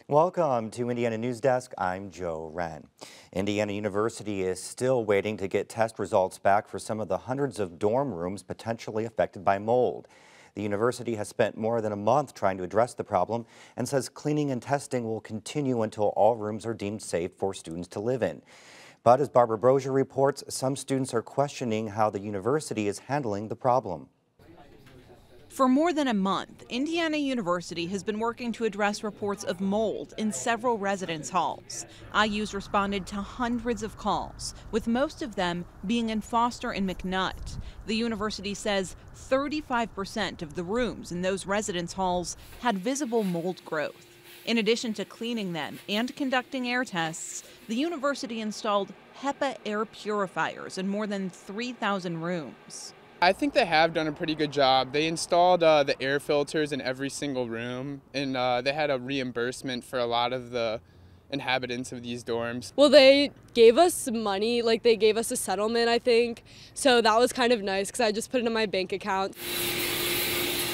Welcome to Indiana News Desk. I'm Joe Wren. Indiana University is still waiting to get test results back for some of the hundreds of dorm rooms potentially affected by mold. The university has spent more than a month trying to address the problem and says cleaning and testing will continue until all rooms are deemed safe for students to live in. But as Barbara Brozier reports, some students are questioning how the university is handling the problem. For more than a month, Indiana University has been working to address reports of mold in several residence halls. IU's responded to hundreds of calls, with most of them being in Foster and McNutt. The university says 35% of the rooms in those residence halls had visible mold growth. In addition to cleaning them and conducting air tests, the university installed HEPA air purifiers in more than 3,000 rooms. I think they have done a pretty good job. They installed the air filters in every single room, and they had a reimbursement for a lot of the inhabitants of these dorms. Well, they gave us some money, like they gave us a settlement, I think. So that was kind of nice because I just put it in my bank account.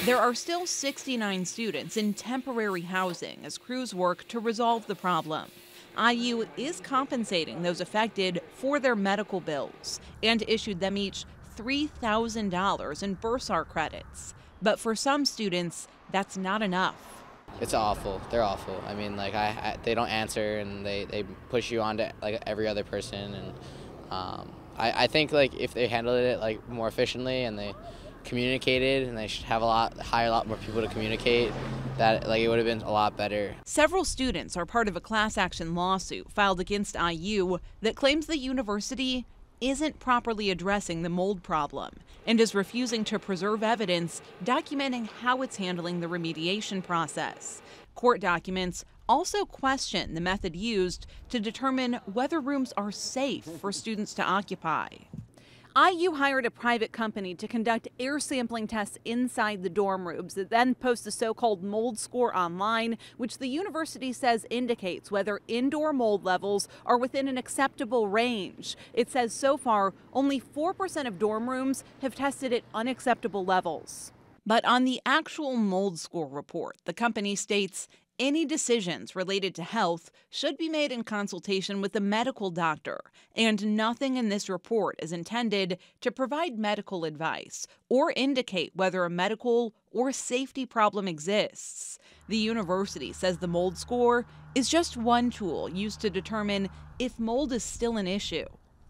There are still 69 students in temporary housing as crews work to resolve the problem. IU is compensating those affected for their medical bills and issued them each $3,000 in bursar credits. But for some students, that's not enough. It's awful. They're awful. I mean, like, they don't answer, and they push you on to like every other person. And I think like if they handled it like more efficiently and they communicated, and they should have hire a lot more people to communicate, that like it would have been a lot better. Several students are part of a class action lawsuit filed against IU that claims the university isn't properly addressing the mold problem and is refusing to preserve evidence documenting how it's handling the remediation process. Court documents also question the method used to determine whether rooms are safe for students to occupy. IU hired a private company to conduct air sampling tests inside the dorm rooms that then post a so-called mold score online, which the university says indicates whether indoor mold levels are within an acceptable range. It says so far, only 4% of dorm rooms have tested at unacceptable levels. But on the actual mold score report, the company states any decisions related to health should be made in consultation with a medical doctor, and nothing in this report is intended to provide medical advice or indicate whether a medical or safety problem exists. The university says the mold score is just one tool used to determine if mold is still an issue.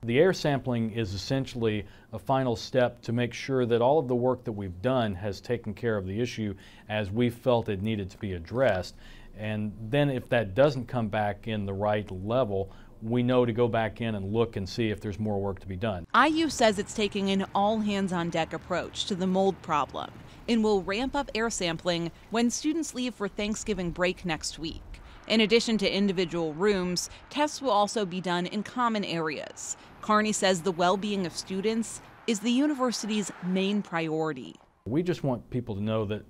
The air sampling is essentially a final step to make sure that all of the work that we've done has taken care of the issue as we felt it needed to be addressed. And then if that doesn't come back in the right level, we know to go back in and look and see if there's more work to be done. IU says it's taking an all-hands-on-deck approach to the mold problem and will ramp up air sampling when students leave for Thanksgiving break next week. In addition to individual rooms, tests will also be done in common areas. Carney says the well-being of students is the university's main priority. We just want people to know that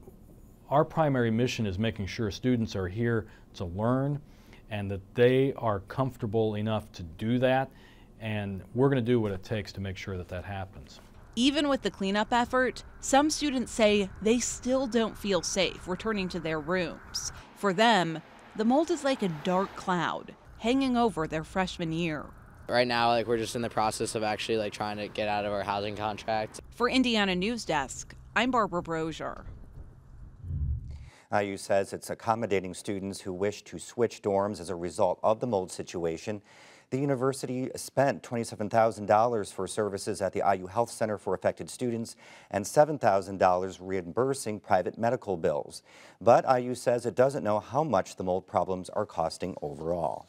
our primary mission is making sure students are here to learn and that they are comfortable enough to do that, and we're going to do what it takes to make sure that that happens. Even with the cleanup effort, some students say they still don't feel safe returning to their rooms. For them, the mold is like a dark cloud hanging over their freshman year. Right now, like, we're just in the process of actually like trying to get out of our housing contract. For Indiana News Desk, I'm Barbara Brozier. IU says it's accommodating students who wish to switch dorms as a result of the mold situation. The university spent $27,000 for services at the IU Health Center for affected students and $7,000 reimbursing private medical bills. But IU says it doesn't know how much the mold problems are costing overall.